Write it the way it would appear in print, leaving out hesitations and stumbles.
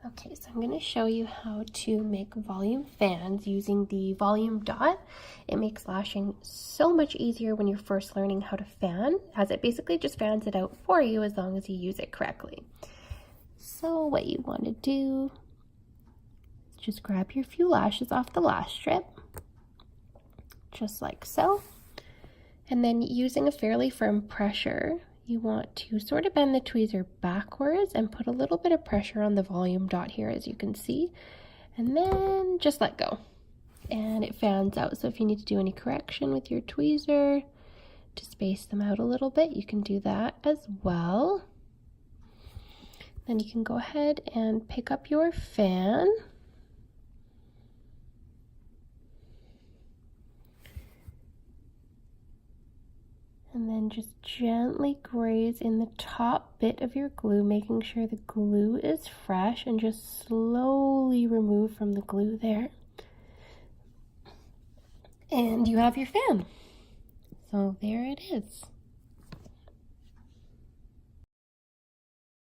Okay, so I'm going to show you how to make volume fans using the volume dot. It makes lashing so much easier when you're first learning how to fan, as it basically just fans it out for you as long as you use it correctly. So what you want to do is just grab your few lashes off the lash strip, just like so. And then using a fairly firm pressure, you want to sort of bend the tweezer backwards and put a little bit of pressure on the volume dot here, as you can see, and then just let go. And it fans out. So if you need to do any correction with your tweezer to space them out a little bit, you can do that as well. Then you can go ahead and pick up your fan. And then just gently graze in the top bit of your glue, making sure the glue is fresh, and just slowly remove from the glue there. And you have your fan. So there it is.